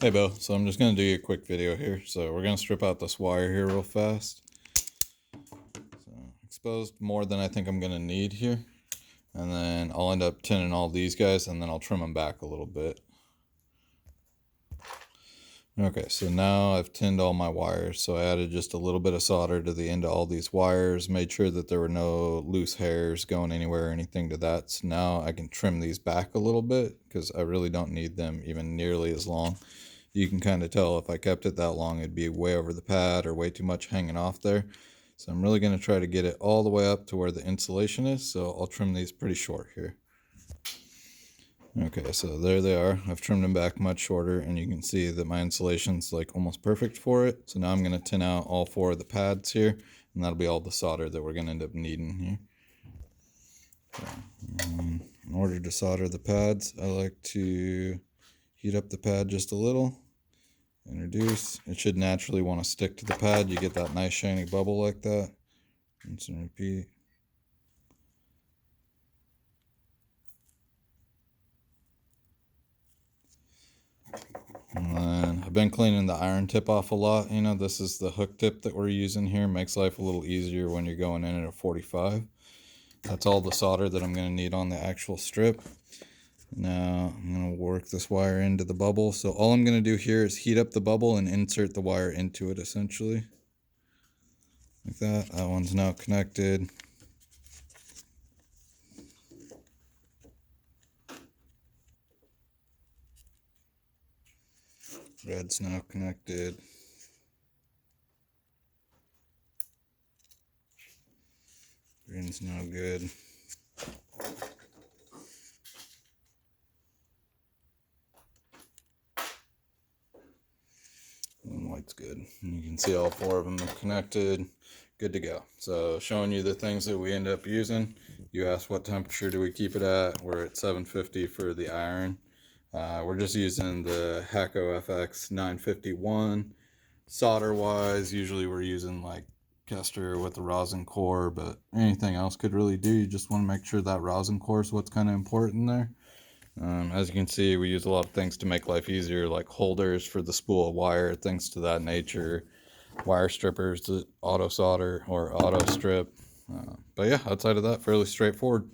Hey Bill, so I'm just going to do you a quick video here. So we're going to strip out this wire here real fast. So exposed more than I think I'm going to need here. And then I'll end up tinning all these guys and then I'll trim them back a little bit. Okay, so now I've tinned all my wires. So I added just a little bit of solder to the end of all these wires, made sure that there were no loose hairs going anywhere or anything to that. So now I can trim these back a little bit because I really don't need them even nearly as long. You can kind of tell if I kept it that long, it'd be way over the pad or way too much hanging off there. So I'm really going to try to get it all the way up to where the insulation is. So I'll trim these pretty short here. Okay, so there they are. I've trimmed them back much shorter, and you can see that my insulation's like almost perfect for it. So now I'm going to tin out all 4 of the pads here, and that'll be all the solder that we're going to end up needing here. Okay. In order to solder the pads, I like to heat up the pad just a little. Introduce. It should naturally want to stick to the pad. You get that nice shiny bubble like that. Rinse and repeat. And then I've been cleaning the iron tip off a lot. You know, this is the hook tip that we're using here. Makes life a little easier when you're going in at a 45. That's all the solder that I'm going to need on the actual strip. Now I'm going to work this wire into the bubble. So all I'm going to do here is heat up the bubble and insert the wire into it essentially. Like that. That one's now connected. Red's now connected. Green's now good. And white's good. And you can see all 4 of them are connected. Good to go. So showing you the things that we end up using. You asked what temperature do we keep it at. We're at 750 for the iron. We're just using the Hacko FX 951. Solder wise, usually we're using like Kester with the rosin core, but anything else could really do. You just want to make sure that rosin core is what's kind of important there. As you can see, we use a lot of things to make life easier, like holders for the spool of wire, things to that nature, wire strippers that auto solder or auto strip. But yeah, outside of that, fairly straightforward.